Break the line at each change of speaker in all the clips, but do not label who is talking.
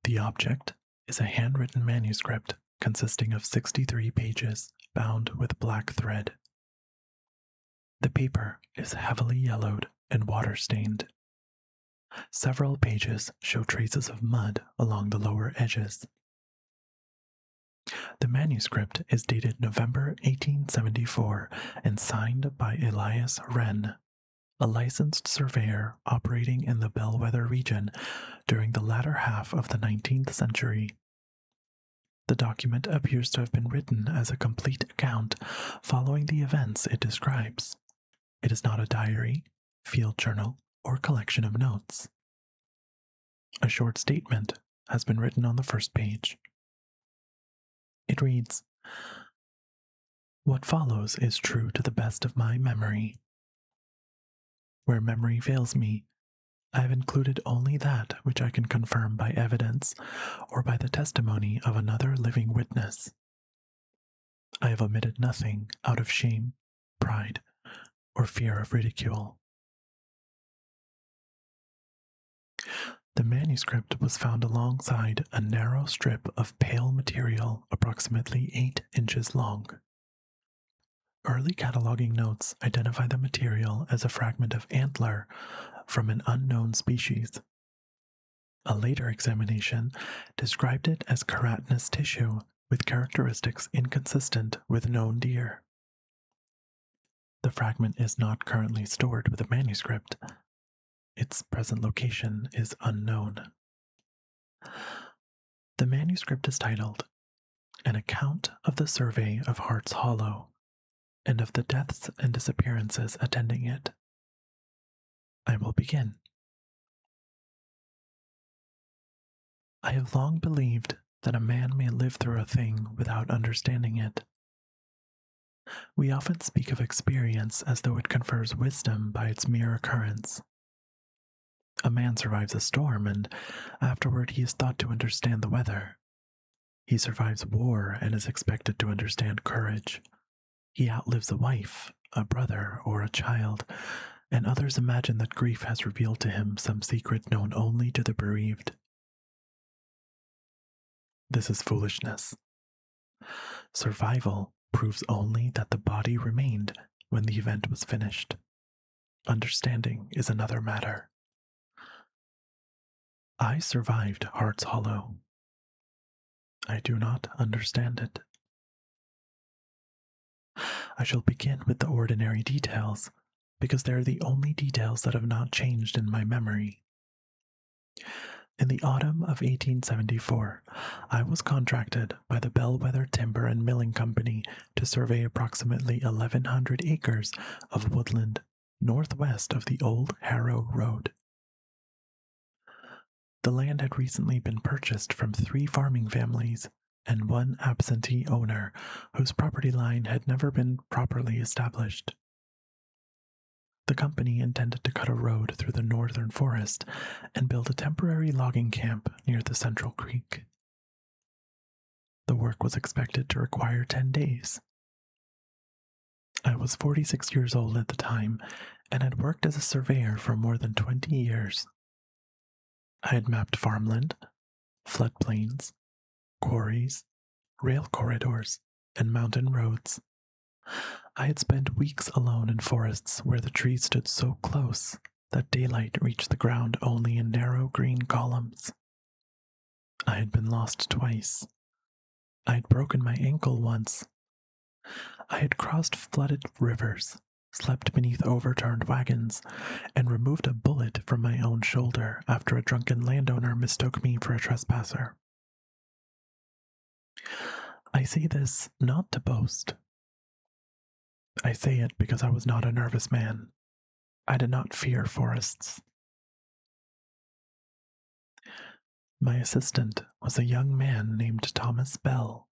The object is a handwritten manuscript consisting of 63 pages bound with black thread. The paper is heavily yellowed and water-stained. Several pages show traces of mud along the lower edges. The manuscript is dated November 1874 and signed by Elias Wren, a licensed surveyor operating in the Bellwether region during the latter half of the 19th century. The document appears to have been written as a complete account following the events it describes. It is not a diary, field journal, or collection of notes. A short statement has been written on the first page. It reads, "What follows is true to the best of my memory. Where memory fails me, I have included only that which I can confirm by evidence or by the testimony of another living witness. I have omitted nothing out of shame, pride, or fear of ridicule." The manuscript was found alongside a narrow strip of pale material approximately 8 inches long. Early cataloging notes identify the material as a fragment of antler from an unknown species. A later examination described it as keratinous tissue with characteristics inconsistent with known deer. The fragment is not currently stored with the manuscript. Its present location is unknown. The manuscript is titled An Account of the Survey of Hart's Hollow and of the Deaths and Disappearances Attending It. I will begin. I have long believed that a man may live through a thing without understanding it. We often speak of experience as though it confers wisdom by its mere occurrence. A man survives a storm, and afterward he is thought to understand the weather. He survives war and is expected to understand courage. He outlives a wife, a brother, or a child, and others imagine that grief has revealed to him some secret known only to the bereaved. This is foolishness. Survival proves only that the body remained when the event was finished. Understanding is another matter. I survived Hart's Hollow. I do not understand it. I shall begin with the ordinary details, because they are the only details that have not changed in my memory. In the autumn of 1874, I was contracted by the Bellwether Timber and Milling Company to survey approximately 1,100 acres of woodland northwest of the old Harrow Road. The land had recently been purchased from 3 farming families and 1 absentee owner whose property line had never been properly established. The company intended to cut a road through the northern forest and build a temporary logging camp near the central creek. The work was expected to require 10 days. I was 46 years old at the time and had worked as a surveyor for more than 20 years. I had mapped farmland, floodplains, quarries, rail corridors, and mountain roads. I had spent weeks alone in forests where the trees stood so close that daylight reached the ground only in narrow green columns. I had been lost twice. I had broken my ankle once. I had crossed flooded rivers, slept beneath overturned wagons, and removed a bullet from my own shoulder after a drunken landowner mistook me for a trespasser. I say this not to boast. I say it because I was not a nervous man. I did not fear forests. My assistant was a young man named Thomas Bell.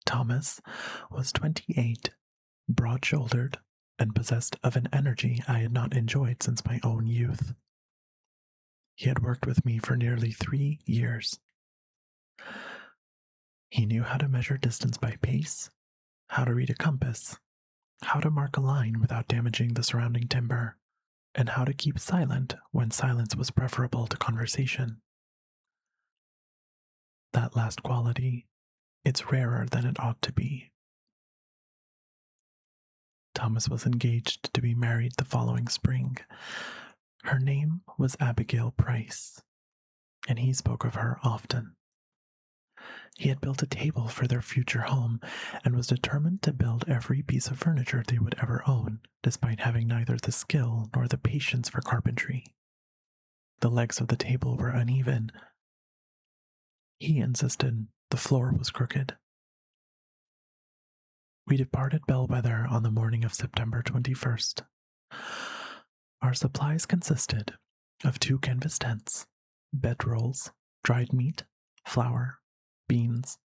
Thomas was 28, broad-shouldered, and possessed of an energy I had not enjoyed since my own youth. He had worked with me for nearly 3 years. He knew how to measure distance by pace, how to read a compass, how to mark a line without damaging the surrounding timber, and how to keep silent when silence was preferable to conversation. That last quality, it's rarer than it ought to be. Thomas was engaged to be married the following spring. Her name was Abigail Price, and he spoke of her often. He had built a table for their future home and was determined to build every piece of furniture they would ever own, despite having neither the skill nor the patience for carpentry. The legs of the table were uneven. He insisted the floor was crooked. We departed Bellwether on the morning of September 21st. Our supplies consisted of 2 canvas tents, bedrolls, dried meat, flour, beans,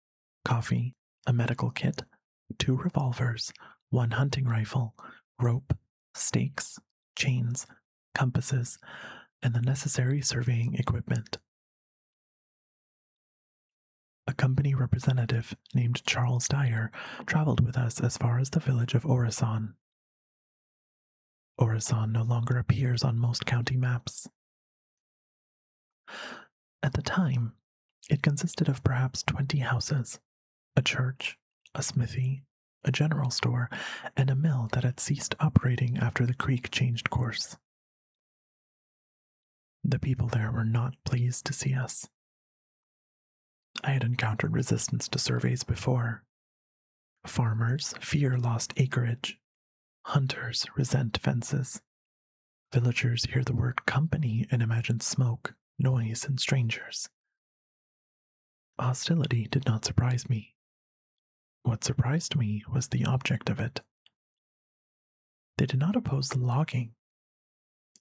coffee, a medical kit, 2 revolvers, 1 hunting rifle, rope, stakes, chains, compasses, and the necessary surveying equipment. A company representative named Charles Dyer traveled with us as far as the village of Orison. Orison no longer appears on most county maps. At the time, it consisted of perhaps 20 houses, a church, a smithy, a general store, and a mill that had ceased operating after the creek changed course. The people there were not pleased to see us. I had encountered resistance to surveys before. Farmers fear lost acreage. Hunters resent fences. Villagers hear the word company and imagine smoke, noise, and strangers. Hostility did not surprise me. What surprised me was the object of it. They did not oppose the logging.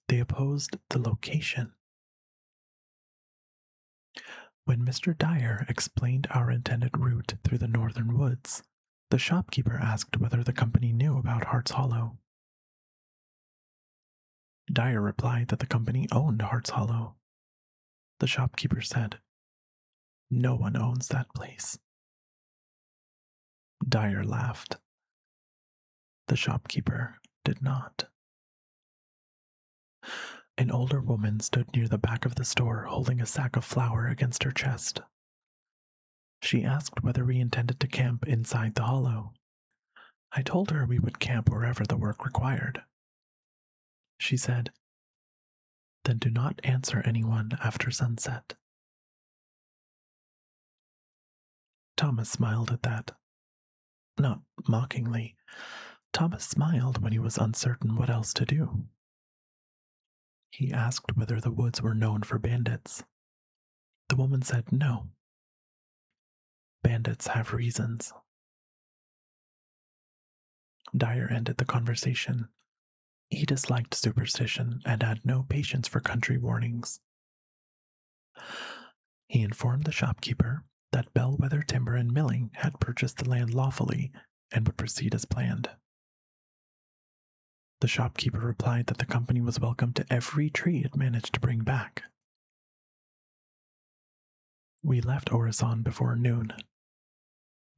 They opposed the location. When Mr. Dyer explained our intended route through the northern woods, the shopkeeper asked whether the company knew about Hart's Hollow. Dyer replied that the company owned Hart's Hollow. The shopkeeper said, "No one owns that place." Dyer laughed. The shopkeeper did not. An older woman stood near the back of the store holding a sack of flour against her chest. She asked whether we intended to camp inside the hollow. I told her we would camp wherever the work required. She said, "Then do not answer anyone after sunset." Thomas smiled at that. Not mockingly. Thomas smiled when he was uncertain what else to do. He asked whether the woods were known for bandits. The woman said no. Bandits have reasons. Dyer ended the conversation. He disliked superstition and had no patience for country warnings. He informed the shopkeeper that Bellwether Timber and Milling had purchased the land lawfully and would proceed as planned. The shopkeeper replied that the company was welcome to every tree it managed to bring back. We left Orison before noon.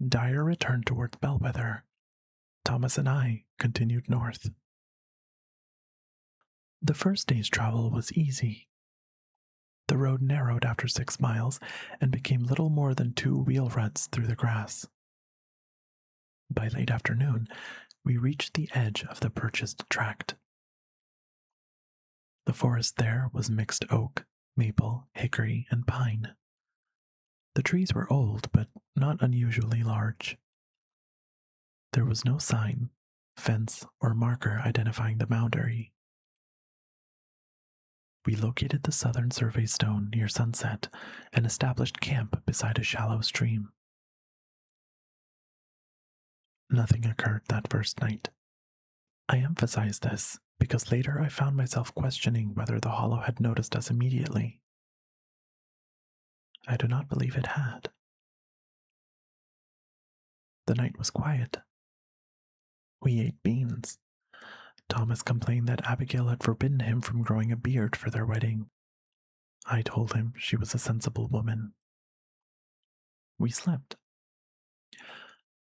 Dyer returned towards Bellwether. Thomas and I continued north. The first day's travel was easy. The road narrowed after 6 miles and became little more than 2 wheel ruts through the grass. By late afternoon, we reached the edge of the purchased tract. The forest there was mixed oak, maple, hickory, and pine. The trees were old, but not unusually large. There was no sign, fence, or marker identifying the boundary. We located the southern survey stone near sunset and established camp beside a shallow stream. Nothing occurred that first night. I emphasize this because later I found myself questioning whether the hollow had noticed us immediately. I do not believe it had. The night was quiet. We ate beans. Thomas complained that Abigail had forbidden him from growing a beard for their wedding. I told him she was a sensible woman. We slept.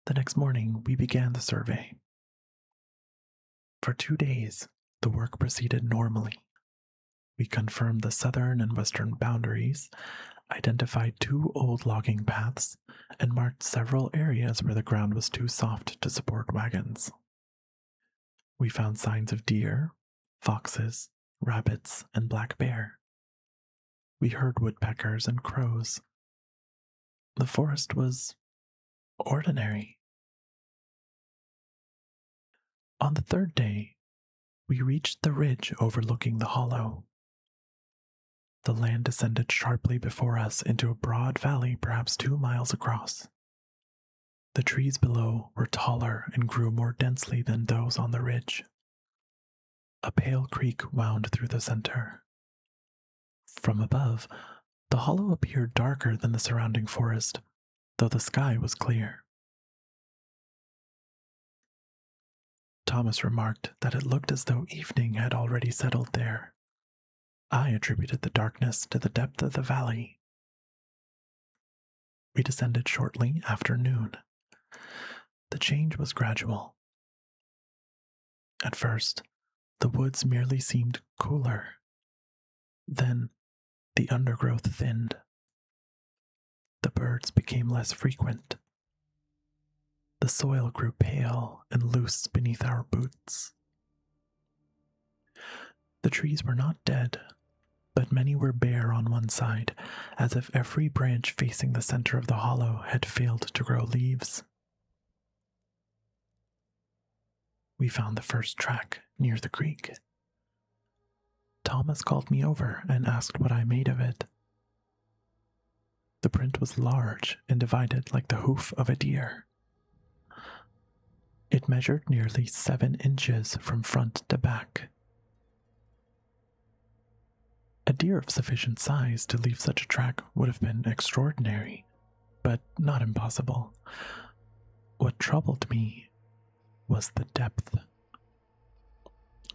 The next morning, we began the survey. For 2 days, the work proceeded normally. We confirmed the southern and western boundaries, identified 2 old logging paths, and marked several areas where the ground was too soft to support wagons. We found signs of deer, foxes, rabbits, and black bear. We heard woodpeckers and crows. The forest was ordinary. On the 3rd day, we reached the ridge overlooking the hollow. The land descended sharply before us into a broad valley perhaps 2 miles across. The trees below were taller and grew more densely than those on the ridge. A pale creek wound through the center. From above, the hollow appeared darker than the surrounding forest, though the sky was clear. Thomas remarked that it looked as though evening had already settled there. I attributed the darkness to the depth of the valley. We descended shortly after noon. The change was gradual. At first, the woods merely seemed cooler. Then, the undergrowth thinned. The birds became less frequent. The soil grew pale and loose beneath our boots. The trees were not dead, but many were bare on one side, as if every branch facing the center of the hollow had failed to grow leaves. We found the first track near the creek. Thomas called me over and asked what I made of it. The print was large and divided like the hoof of a deer. It measured nearly 7 inches from front to back. A deer of sufficient size to leave such a track would have been extraordinary, but not impossible. What troubled me was the depth.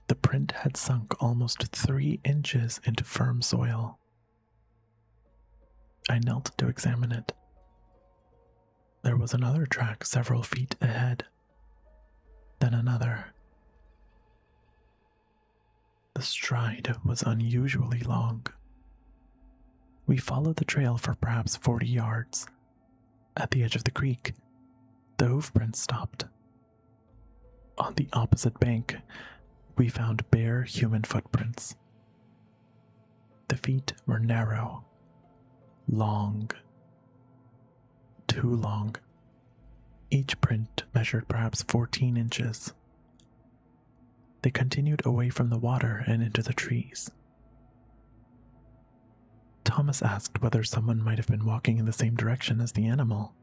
The print had sunk almost 3 inches into firm soil. I knelt to examine it. There was another track several feet ahead, then another. The stride was unusually long. We followed the trail for perhaps 40 yards. At the edge of the creek, the hoofprints stopped. On the opposite bank, we found bare human footprints. The feet were narrow, long, too long. Each print measured perhaps 14 inches. They continued away from the water and into the trees. Thomas asked whether someone might have been walking in the same direction as the animal.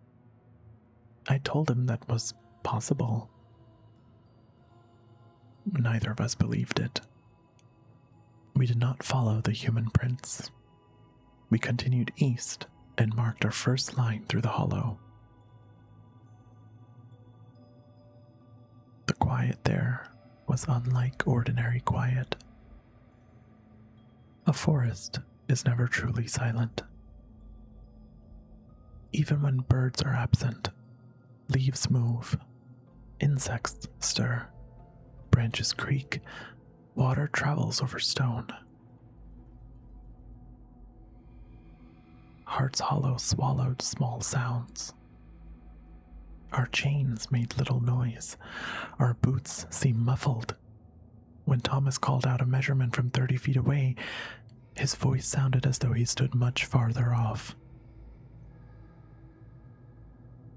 I told him that was possible. Neither of us believed it. We did not follow the human prints. We continued east and marked our first line through the hollow. The quiet there was unlike ordinary quiet. A forest is never truly silent. Even when birds are absent, leaves move, insects stir, branches creak, water travels over stone. Hart's hollow swallowed small sounds. Our chains made little noise. Our boots seemed muffled. When Thomas called out a measurement from 30 feet away, his voice sounded as though he stood much farther off.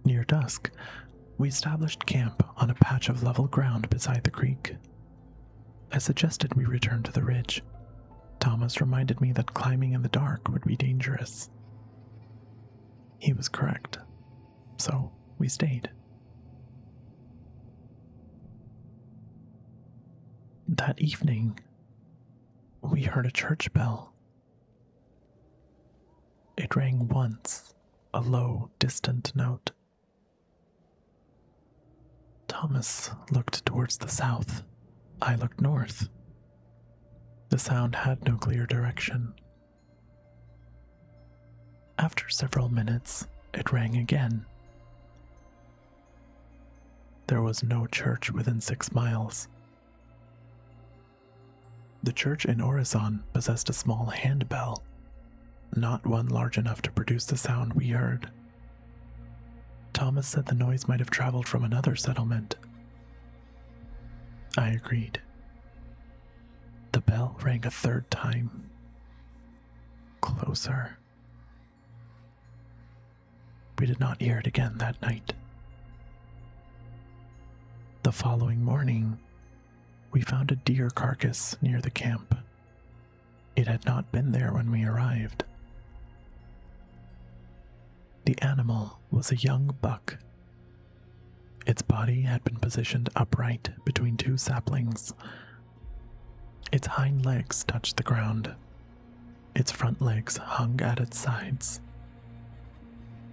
Near dusk, we established camp on a patch of level ground beside the creek. I suggested we return to the ridge. Thomas reminded me that climbing in the dark would be dangerous. He was correct, so we stayed. That evening, we heard a church bell. It rang once, a low, distant note. Thomas looked towards the south. I looked north. The sound had no clear direction. After several minutes, it rang again. There was no church within 6 miles. The church in Orison possessed a small handbell. not one large enough to produce the sound we heard. Thomas said the noise might have traveled from another settlement. I agreed. The bell rang a third time. Closer. We did not hear it again that night. The following morning, we found a deer carcass near the camp. It had not been there when we arrived. The animal was a young buck. Its body had been positioned upright between two saplings. Its hind legs touched the ground. Its front legs hung at its sides.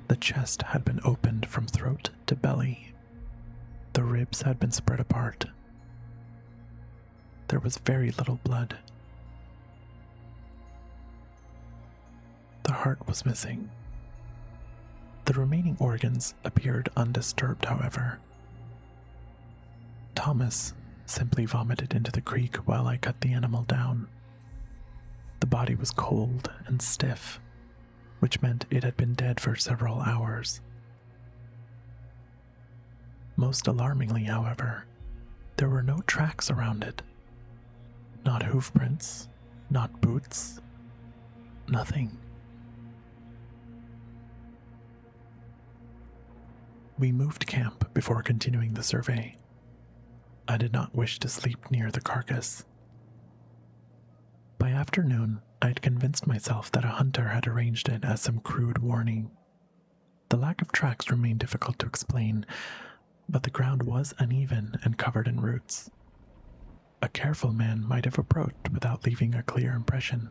The chest had been opened from throat to belly. The ribs had been spread apart. There was very little blood. The heart was missing. The remaining organs appeared undisturbed, however. Thomas simply vomited into the creek while I cut the animal down. The body was cold and stiff, which meant it had been dead for several hours. Most alarmingly, however, there were no tracks around it. Not hoofprints, not boots, nothing. We moved camp before continuing the survey. I did not wish to sleep near the carcass. By afternoon, I had convinced myself that a hunter had arranged it as some crude warning. The lack of tracks remained difficult to explain, but the ground was uneven and covered in roots. A careful man might have approached without leaving a clear impression.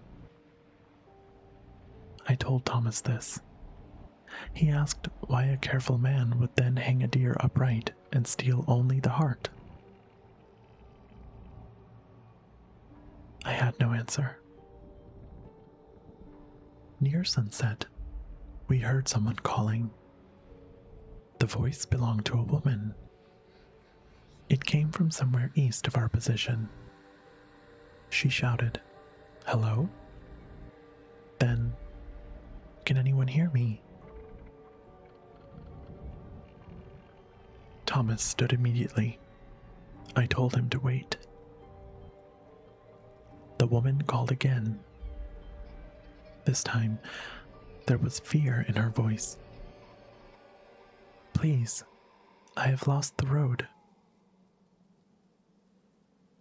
I told Thomas this. He asked why a careful man would then hang a deer upright and steal only the heart. I had no answer. Near sunset, we heard someone calling. The voice belonged to a woman. It came from somewhere east of our position. She shouted, "Hello?" Then, "Can anyone hear me?" Thomas stood immediately. I told him to wait. The woman called again. This time, there was fear in her voice. "Please, I have lost the road."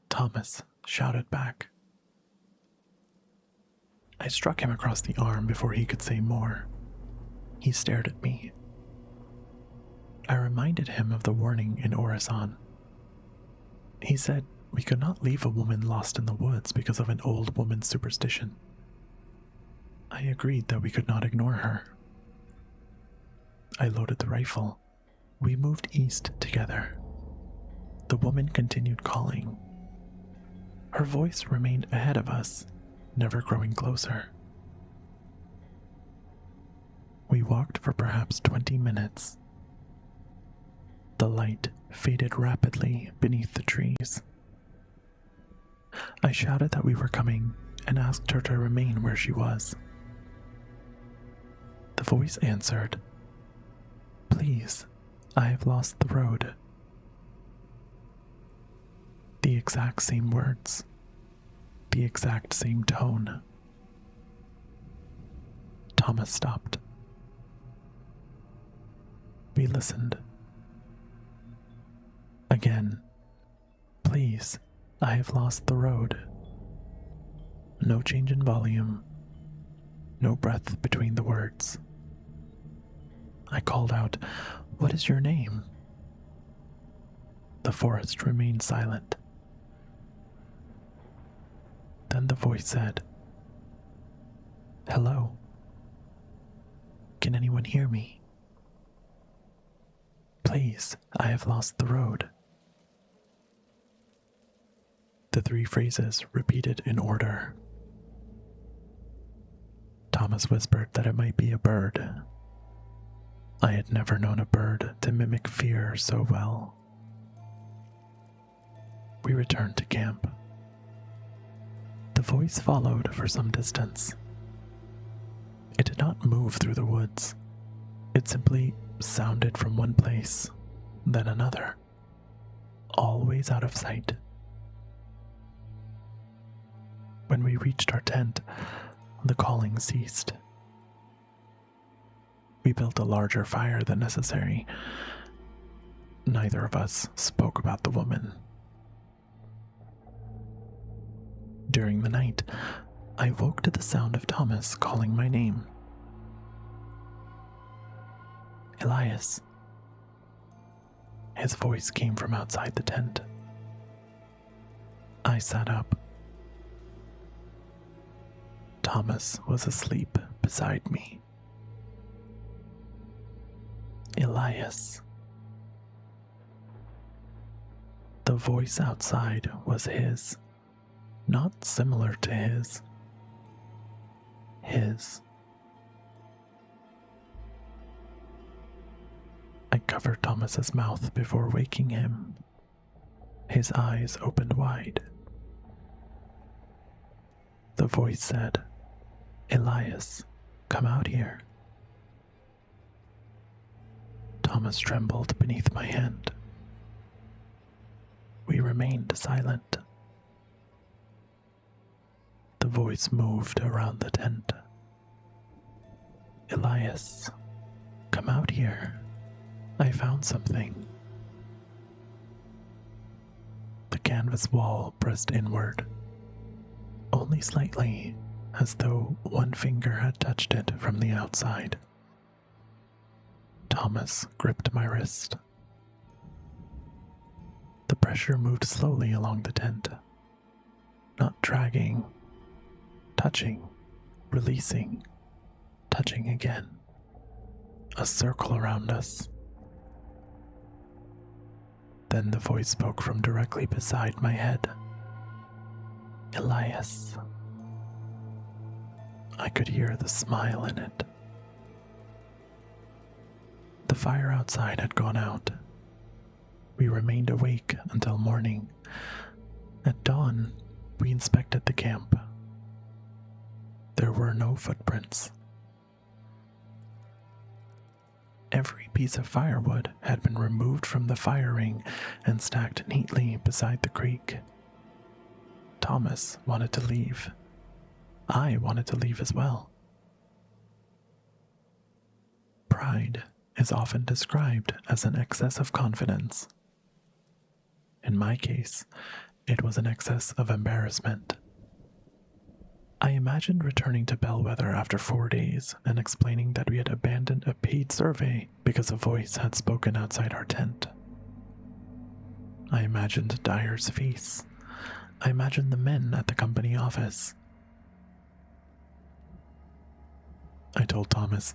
Thomas shouted back. I struck him across the arm before he could say more. He stared at me. I reminded him of the warning in Orison. He said we could not leave a woman lost in the woods because of an old woman's superstition. I agreed that we could not ignore her. I loaded the rifle. We moved east together. The woman continued calling. Her voice remained ahead of us, never growing closer. We walked for perhaps 20 minutes. The light faded rapidly beneath the trees. I shouted that we were coming and asked her to remain where she was. The voice answered, "Please, I have lost the road." The exact same words, the exact same tone. Thomas stopped. We listened. Again, "Please, I have lost the road." No change in volume, no breath between the words. I called out, "What is your name?" The forest remained silent. Then the voice said, "Hello. Can anyone hear me? Please, I have lost the road." The three phrases repeated in order. Thomas whispered that it might be a bird. I had never known a bird to mimic fear so well. We returned to camp. The voice followed for some distance. did not move through the woods. It simply sounded from one place, then another, always out of sight. When we reached our tent, the calling ceased. We built a larger fire than necessary. Neither of us spoke about the woman. During the night, I woke to the sound of Thomas calling my name. Elias. His voice came from outside the tent. I sat up. Thomas was asleep beside me. Elias. The voice outside was his, not similar to his. His. I covered Thomas's mouth before waking him. His eyes opened wide. The voice said, "Elias, come out here." Thomas trembled beneath my hand. We remained silent. The voice moved around the tent. "Elias, come out here. I found something." The canvas wall pressed inward, only slightly, as though one finger had touched it from the outside. Thomas gripped my wrist. The pressure moved slowly along the tent, not dragging, touching, releasing, touching again. A circle around us. Then the voice spoke from directly beside my head. "Elias." I could hear the smile in it. The fire outside had gone out. We remained awake until morning. At dawn, we inspected the camp. There were no footprints. Every piece of firewood had been removed from the fire ring and stacked neatly beside the creek. Thomas wanted to leave. I wanted to leave as well. Pride is often described as an excess of confidence. In my case, it was an excess of embarrassment. I imagined returning to Bellwether after 4 days and explaining that we had abandoned a paid survey because a voice had spoken outside our tent. I imagined Dyer's face. I imagined the men at the company office. I told Thomas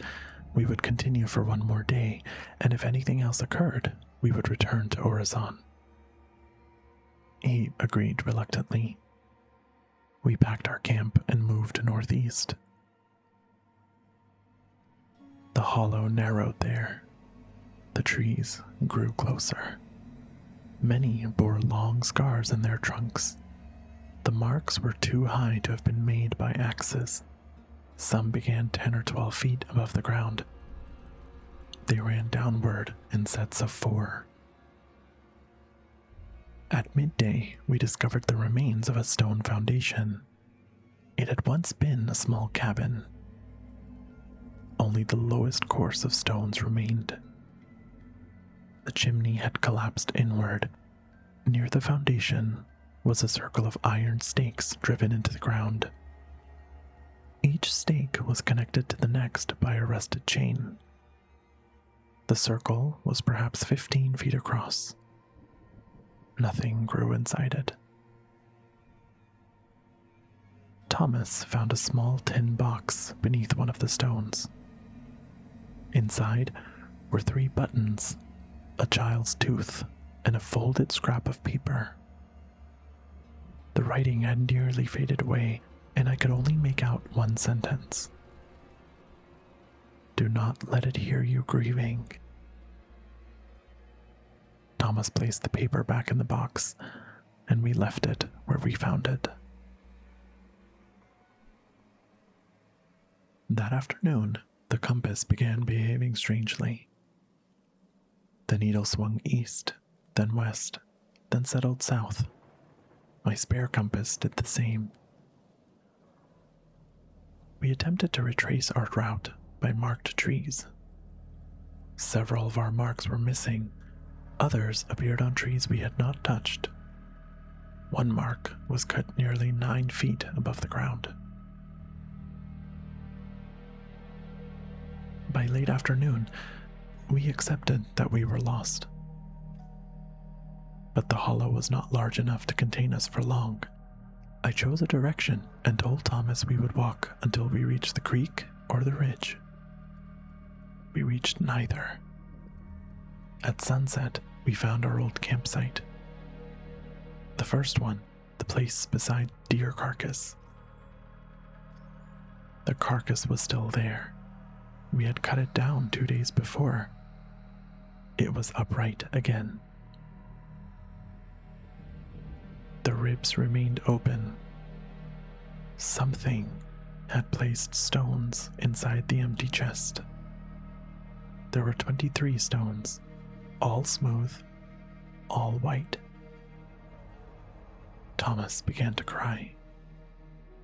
we would continue for 1 more day, and if anything else occurred, we would return to Orison. He agreed reluctantly. We packed our camp and moved northeast. The hollow narrowed there. The trees grew closer. Many bore long scars in their trunks. The marks were too high to have been made by axes. Some began 10 or 12 feet above the ground. They ran downward in sets of 4. At midday, we discovered the remains of a stone foundation. It had once been a small cabin. Only the lowest course of stones remained. The chimney had collapsed inward. Near the foundation was a circle of iron stakes driven into the ground. Each stake was connected to the next by a rusted chain. The circle was perhaps 15 feet across. Nothing grew inside it. Thomas found a small tin box beneath one of the stones. Inside were 3 buttons, a child's tooth, and a folded scrap of paper. The writing had nearly faded away, and I could only make out one sentence. "Do not let it hear you grieving." Thomas placed the paper back in the box, and we left it where we found it. That afternoon, the compass began behaving strangely. The needle swung east, then west, then settled south. My spare compass did the same. We attempted to retrace our route by marked trees. Several of our marks were missing. Others appeared on trees we had not touched. One mark was cut nearly 9 feet above the ground. By late afternoon, we accepted that we were lost. But the hollow was not large enough to contain us for long. I chose a direction and told Thomas we would walk until we reached the creek or the ridge. We reached neither. At sunset, we found our old campsite. The first one, the place beside Deer Carcass. The carcass was still there. We had cut it down 2 days before. It was upright again. The ribs remained open. Something had placed stones inside the empty chest. There were 23 stones, all smooth, all white. Thomas began to cry.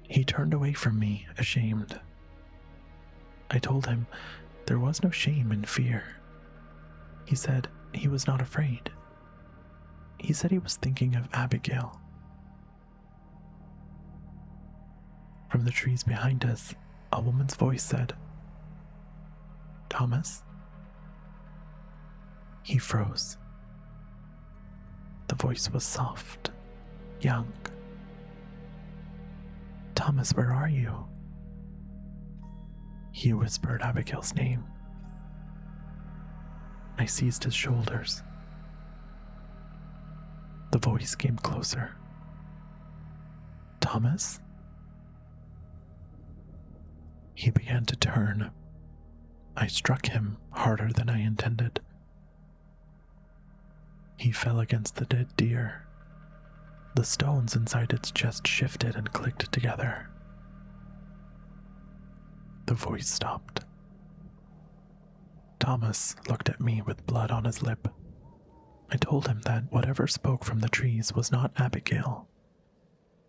He turned away from me, ashamed. I told him there was no shame in fear. He said he was not afraid. He said he was thinking of Abigail. From the trees behind us, a woman's voice said, "Thomas?" He froze. The voice was soft, young. "Thomas, where are you?" He whispered Abigail's name. I seized his shoulders. The voice came closer. "Thomas?" He began to turn. I struck him harder than I intended. He fell against the dead deer. The stones inside its chest shifted and clicked together. The voice stopped. Thomas looked at me with blood on his lip. I told him that whatever spoke from the trees was not Abigail.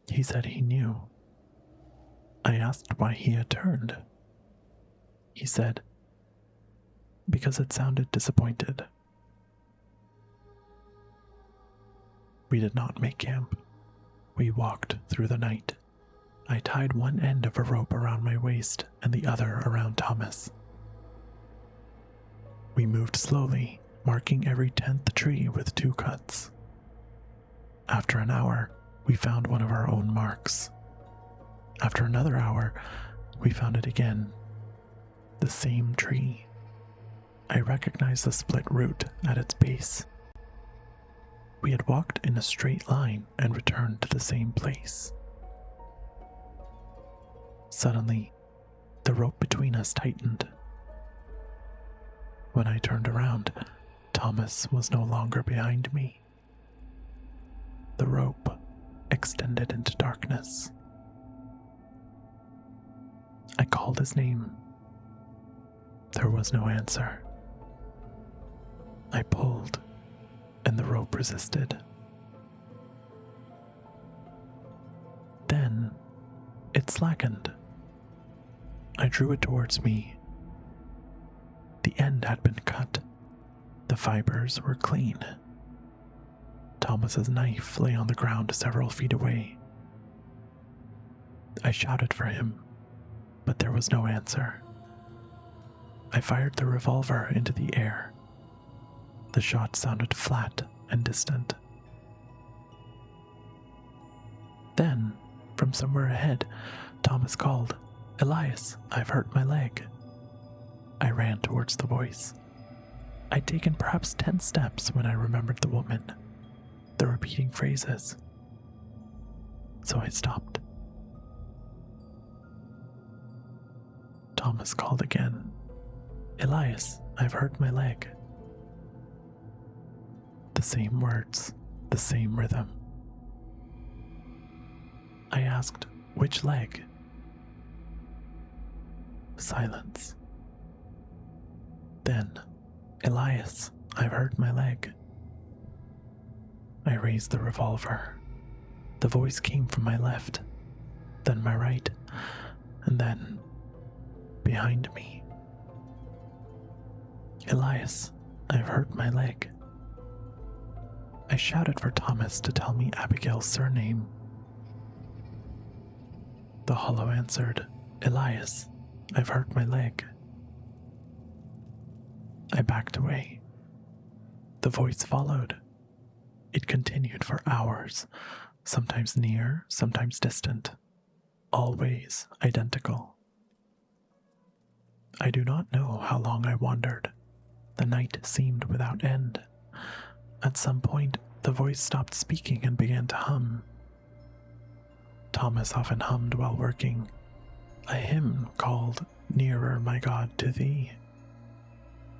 He said he knew. I asked why he had turned. He said, "Because it sounded disappointed." We did not make camp. We walked through the night. I tied one end of a rope around my waist and the other around Thomas. We moved slowly, marking every 10th tree with 2 cuts. After an hour, we found one of our own marks. After another hour, we found it again. The same tree. I recognized the split root at its base. We had walked in a straight line and returned to the same place. Suddenly, the rope between us tightened. When I turned around, Thomas was no longer behind me. The rope extended into darkness. I called his name. There was no answer. I pulled, and the rope resisted. Then, it slackened. I drew it towards me. The end had been cut. The fibers were clean. Thomas's knife lay on the ground several feet away. I shouted for him, but there was no answer. I fired the revolver into the air. The shot sounded flat and distant. Then, from somewhere ahead, Thomas called, "Elias, I've hurt my leg." I ran towards the voice. I'd taken perhaps 10 steps when I remembered the woman, the repeating phrases. So I stopped. Thomas called again, "Elias, I've hurt my leg." The same words, the same rhythm. I asked, "Which leg?" Silence. Then, Elias, I've hurt my leg. I raised the revolver. The voice came from my left, then my right, and then behind me. Elias, I've hurt my leg. I shouted for Thomas to tell me Abigail's surname. The hollow answered, Elias, I've hurt my leg. I backed away. The voice followed. It continued for hours, sometimes near, sometimes distant, always identical. I do not know how long I wandered. The night seemed without end. At some point, the voice stopped speaking and began to hum. Thomas often hummed while working, a hymn called Nearer, My God, to Thee.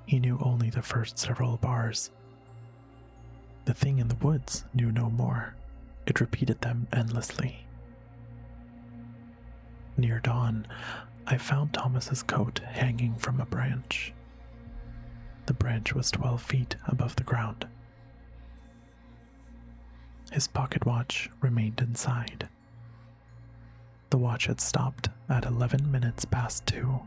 He knew only the first several bars. The thing in the woods knew no more. It repeated them endlessly. Near dawn, I found Thomas's coat hanging from a branch. The branch was 12 feet above the ground. His pocket watch remained inside. The watch had stopped at 11 minutes past 2.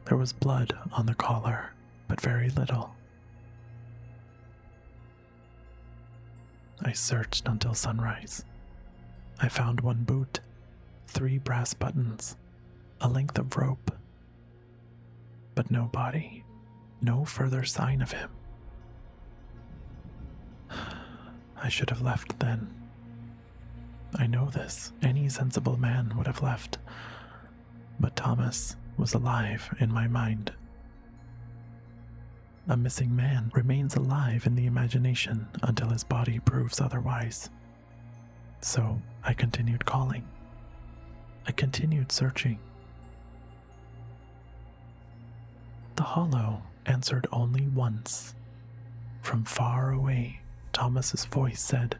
There was blood on the collar, but very little. I searched until sunrise. I found one boot, 3 brass buttons, a length of rope, but no body, no further sign of him. I should have left then. I know this. Any sensible man would have left. But Thomas was alive in my mind. A missing man remains alive in the imagination until his body proves otherwise. So I continued calling. I continued searching. The hollow answered only once. From far away, Thomas's voice said,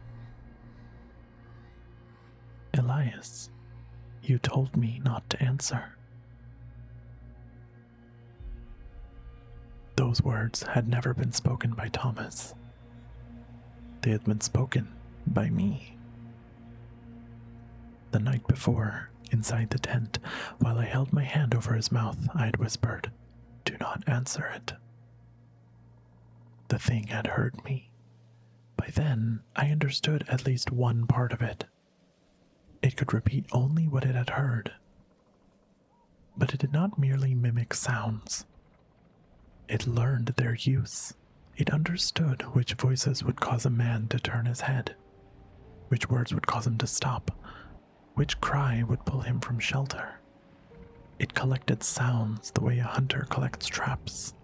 Elias, you told me not to answer. Those words had never been spoken by Thomas. They had been spoken by me. The night before, inside the tent, while I held my hand over his mouth, I had whispered, "Do not answer it." The thing had heard me. By then, I understood at least one part of it. It could repeat only what it had heard. But it did not merely mimic sounds. It learned their use. It understood which voices would cause a man to turn his head, which words would cause him to stop, which cry would pull him from shelter. It collected sounds the way a hunter collects traps.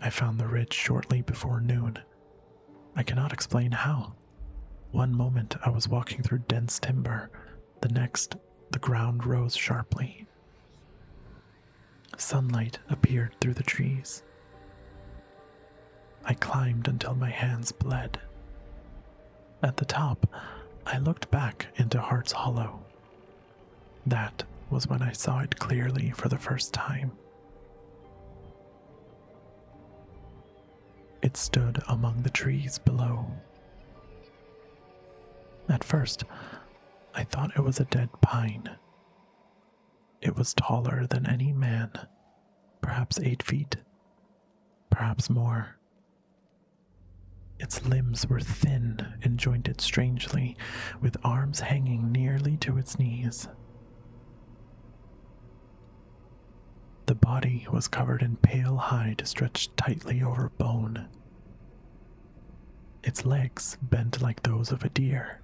I found the ridge shortly before noon. I cannot explain how. One moment I was walking through dense timber, the next the ground rose sharply. Sunlight appeared through the trees. I climbed until my hands bled. At the top, I looked back into Hart's Hollow. That was when I saw it clearly for the first time. It stood among the trees below. At first, I thought it was a dead pine. It was taller than any man, perhaps 8 feet, perhaps more. Its limbs were thin and jointed strangely, with arms hanging nearly to its knees. The body was covered in pale hide stretched tightly over bone. Its legs bent like those of a deer.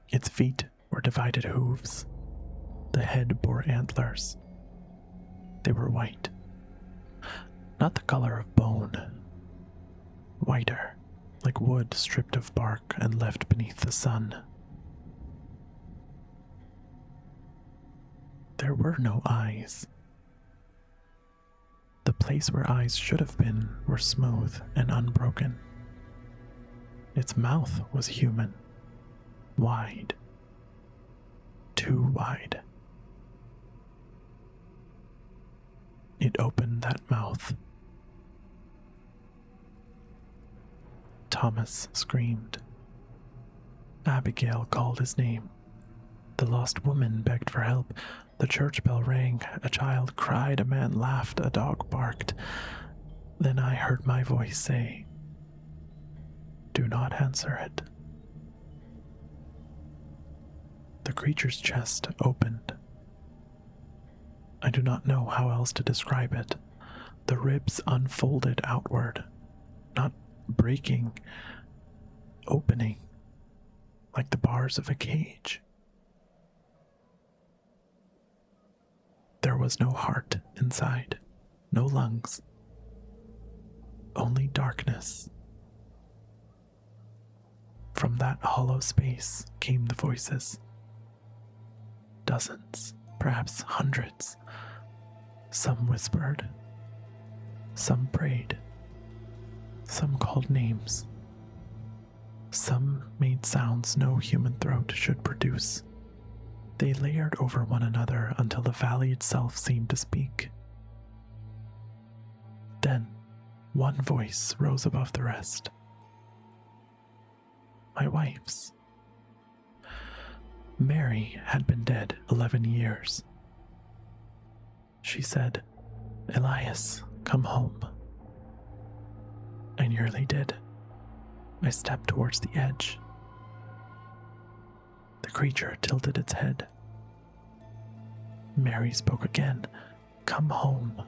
Its feet were divided hooves. The head bore antlers. They were white. Not the color of bone. Whiter, like wood stripped of bark and left beneath the sun. There were no eyes. The place where eyes should have been were smooth and unbroken. Its mouth was human, wide. too wide. It opened that mouth. Thomas screamed. Abigail called his name. The lost woman begged for help. The church bell rang. A child cried. A man laughed. A dog barked. Then I heard my voice say, "Do not answer it." The creature's chest opened. I do not know how else to describe it. The ribs unfolded outward, not breaking, opening, like the bars of a cage. There was no heart inside, no lungs, only darkness. From that hollow space came the voices. Dozens, perhaps hundreds. Some whispered, some prayed, some called names. Some made sounds no human throat should produce. They layered over one another until the valley itself seemed to speak. Then, one voice rose above the rest. My wife's. Mary had been dead 11 years. She said, "Elias, come home." I nearly did. I stepped towards the edge. The creature tilted its head. Mary spoke again, "Come home."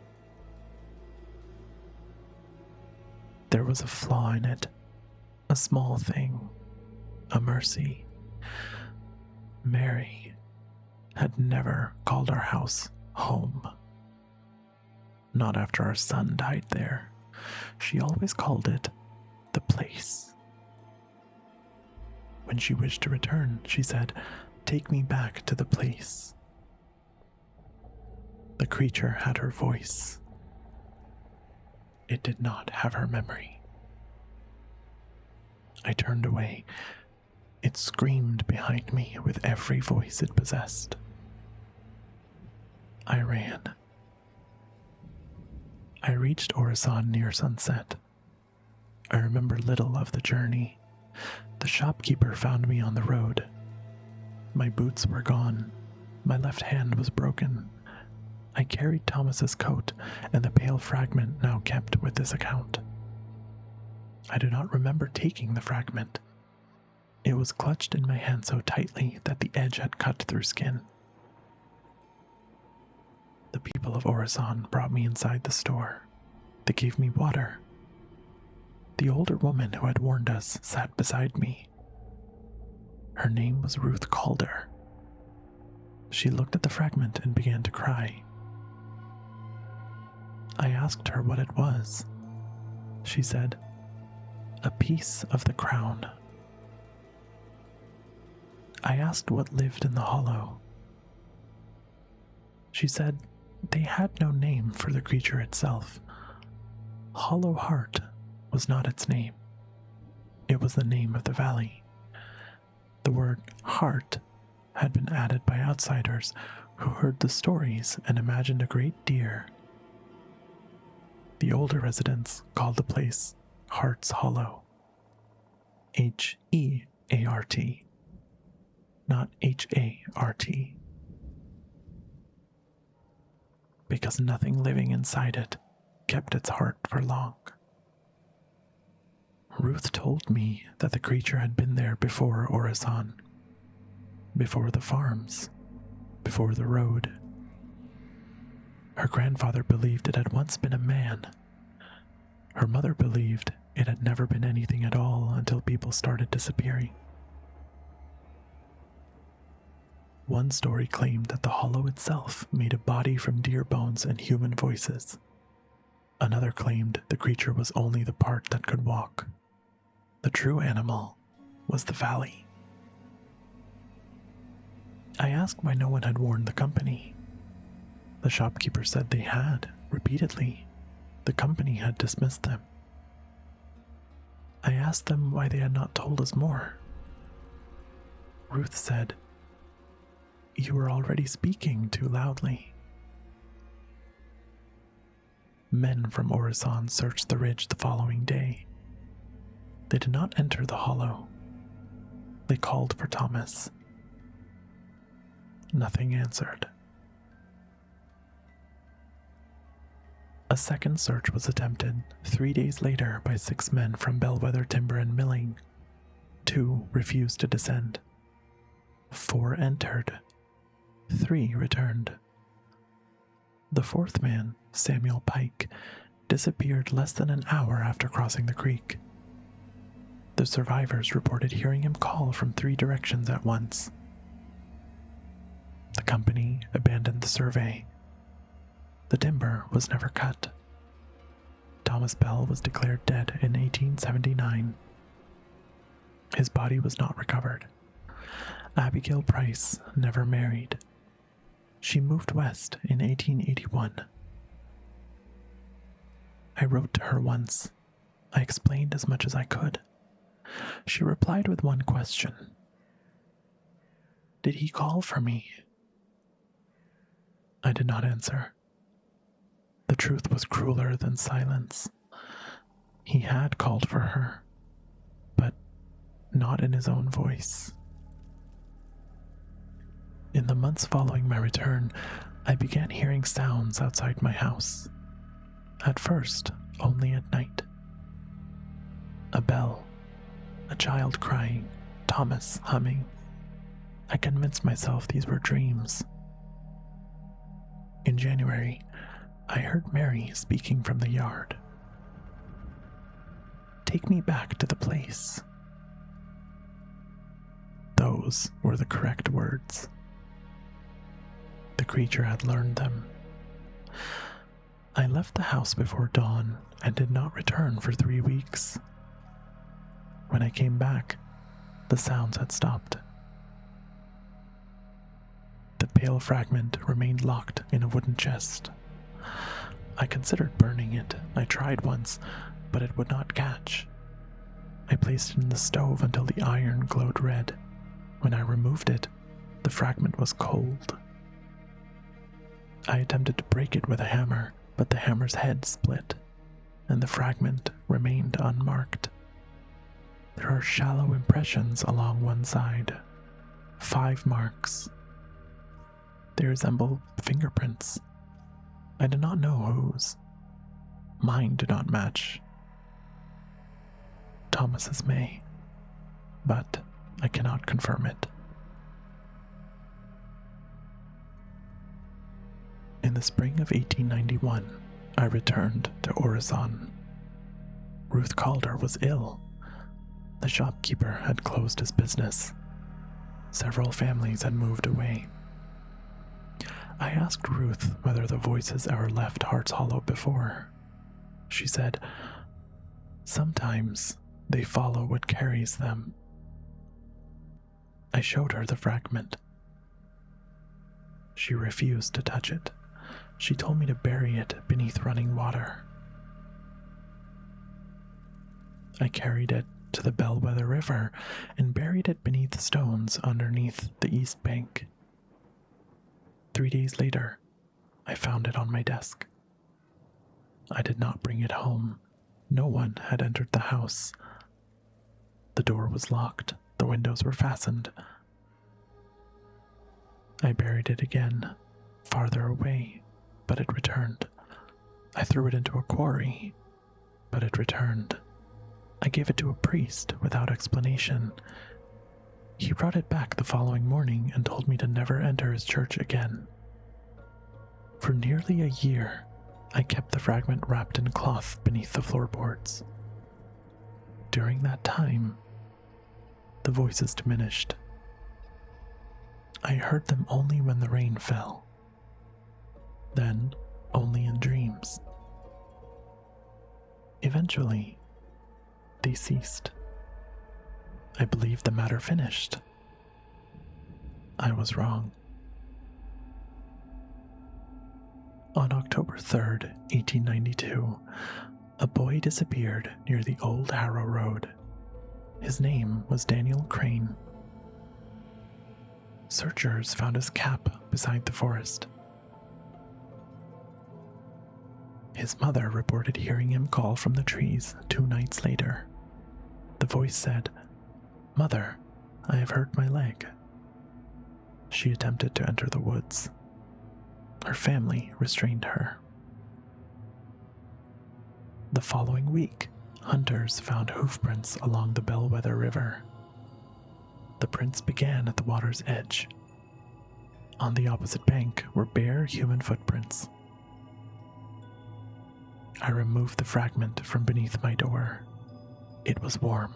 There was a flaw in it, a small thing, a mercy. Mary had never called our house home. Not after our son died there. She always called it the place. When she wished to return, she said, "Take me back to the place." The creature had her voice. It did not have her memory. I turned away. It screamed behind me with every voice it possessed. I ran. I reached Orison near sunset. I remember little of the journey. The shopkeeper found me on the road. My boots were gone. My left hand was broken. I carried Thomas's coat and the pale fragment now kept with this account. I do not remember taking the fragment. It was clutched in my hand so tightly that the edge had cut through skin. The people of Orison brought me inside the store. They gave me water. The older woman who had warned us sat beside me. Her name was Ruth Calder. She looked at the fragment and began to cry. I asked her what it was. She said, "A piece of the crown." I asked what lived in the hollow. She said they had no name for the creature itself. Hollow Hart was not its name. It was the name of the valley. The word Hart had been added by outsiders who heard the stories and imagined a great deer. The older residents called the place Hart's Hollow. H-E-A-R-T, not H-A-R-T. Because nothing living inside it kept its heart for long. Ruth told me that the creature had been there before Orison, before the farms, before the road. Her grandfather believed it had once been a man. Her mother believed it had never been anything at all until people started disappearing. One story claimed that the hollow itself made a body from deer bones and human voices. Another claimed the creature was only the part that could walk. The true animal was the valley. I asked why no one had warned the company. The shopkeeper said they had, repeatedly. The company had dismissed them. I asked them why they had not told us more. Ruth said, You were already speaking too loudly. Men from Orison searched the ridge the following day. They did not enter the hollow. They called for Thomas. Nothing answered. A second search was attempted 3 days later by 6 men from Bellwether Timber and Milling. 2 refused to descend. 4 entered. 3 returned. The 4th man, Samuel Pike, disappeared less than an hour after crossing the creek. The survivors reported hearing him call from 3 directions at once. The company abandoned the survey. The timber was never cut. Thomas Bell was declared dead in 1879. His body was not recovered. Abigail Price never married. She moved west in 1881. I wrote to her once. I explained as much as I could. She replied with one question. Did he call for me? I did not answer. The truth was crueler than silence. He had called for her, but not in his own voice. In the months following my return, I began hearing sounds outside my house. At first, only at night. A bell, a child crying, Thomas humming. I convinced myself these were dreams. In January, I heard Mary speaking from the yard. Take me back to the place. Those were the correct words. The creature had learned them. I left the house before dawn and did not return for 3 weeks. When I came back, the sounds had stopped. The pale fragment remained locked in a wooden chest. I considered burning it. I tried once, but it would not catch. I placed it in the stove until the iron glowed red. When I removed it, the fragment was cold. I attempted to break it with a hammer, but the hammer's head split, and the fragment remained unmarked. There are shallow impressions along one side. 5 marks. They resemble fingerprints. I do not know whose. Mine do not match. Thomas's may, but I cannot confirm it. In the spring of 1891, I returned to Orison. Ruth Calder was ill. The shopkeeper had closed his business. Several families had moved away. I asked Ruth whether the voices ever left Hart's Hollow before. She said, sometimes they follow what carries them. I showed her the fragment. She refused to touch it. She told me to bury it beneath running water. I carried it to the Bellwether River and buried it beneath stones underneath the east bank. 3 days later, I found it on my desk. I did not bring it home. No one had entered the house. The door was locked. The windows were fastened. I buried it again, farther away, but it returned. I threw it into a quarry, but it returned. I gave it to a priest without explanation. He brought it back the following morning and told me to never enter his church again. For nearly a year, I kept the fragment wrapped in cloth beneath the floorboards. During that time, the voices diminished. I heard them only when the rain fell. Then, only in dreams. Eventually, they ceased. I believed the matter finished. I was wrong. On October 3rd, 1892, a boy disappeared near the old Harrow Road. His name was Daniel Crane. searchers found his cap beside the forest. His mother reported hearing him call from the trees 2 nights later. The voice said, "Mother, I have hurt my leg." She attempted to enter the woods. Her family restrained her. The following week, hunters found hoofprints along the Bellwether River. The prints began at the water's edge. On the opposite bank were bare human footprints. I removed the fragment from beneath my door. It was warm.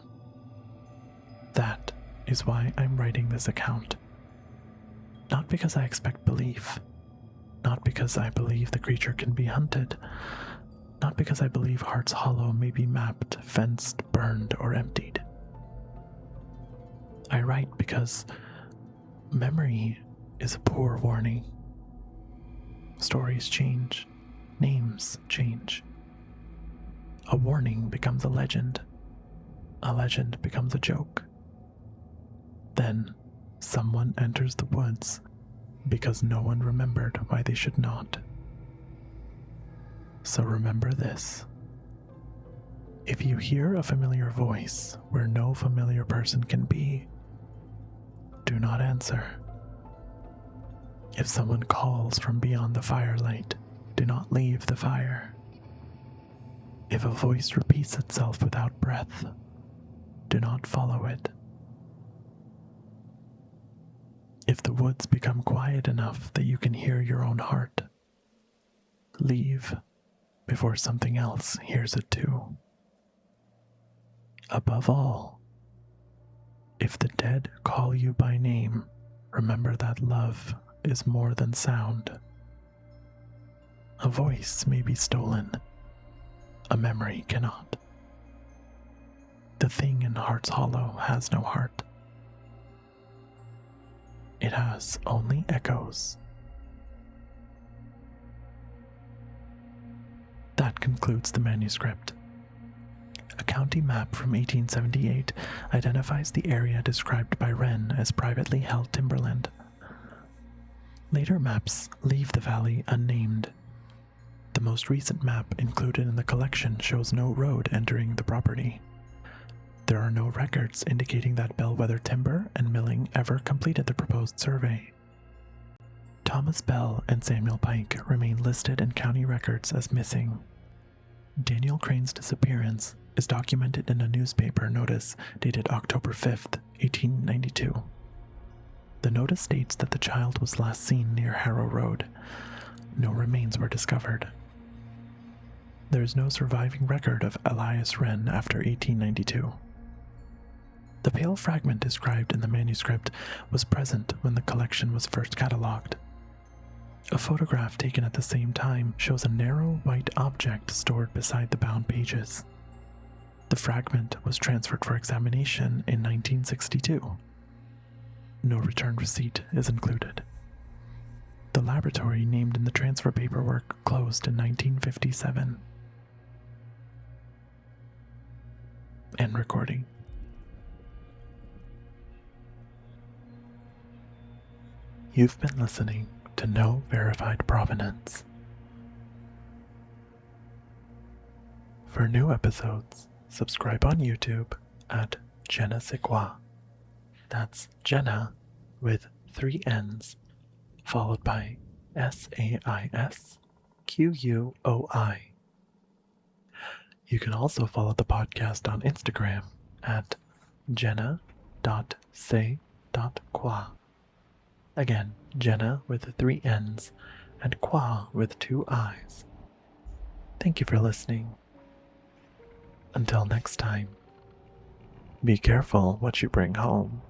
That is why I'm writing this account. Not because I expect belief. Not because I believe the creature can be hunted. Not because I believe Hart's Hollow may be mapped, fenced, burned, or emptied. I write because memory is a poor warning. Stories change. Names change. A warning becomes a legend. A legend becomes a joke. Then, someone enters the woods because no one remembered why they should not. So remember this. If you hear a familiar voice where no familiar person can be, do not answer. If someone calls from beyond the firelight, do not leave the fire. If a voice repeats itself without breath, do not follow it. If the woods become quiet enough that you can hear your own heart, leave before something else hears it too. Above all, if the dead call you by name, remember that love is more than sound. A voice may be stolen. A memory cannot. The thing in Hart's Hollow has no heart. It has only echoes. That concludes the manuscript. A county map from 1878 identifies the area described by Wren as privately held timberland. Later maps leave the valley unnamed. The most recent map included in the collection shows no road entering the property. There are no records indicating that Bellwether Timber and Milling ever completed the proposed survey. Thomas Bell and Samuel Pike remain listed in county records as missing. Daniel Crane's disappearance is documented in a newspaper notice dated October 5th, 1892. The notice states that the child was last seen near Harrow Road. No remains were discovered. There is no surviving record of Elias Wren after 1892. The pale fragment described in the manuscript was present when the collection was first catalogued. A photograph taken at the same time shows a narrow white object stored beside the bound pages. The fragment was transferred for examination in 1962. No return receipt is included. The laboratory named in the transfer paperwork closed in 1957. End recording. You've been listening to No Verified Provenance. For new episodes, subscribe on YouTube at Jenna Sequoia. That's Jenna with 3 N's, followed by SAISQUOI. You can also follow the podcast on Instagram at jenna.say.qua. Again, Jenna with 3 N's and Qua with 2 I's. Thank you for listening. Until next time, be careful what you bring home.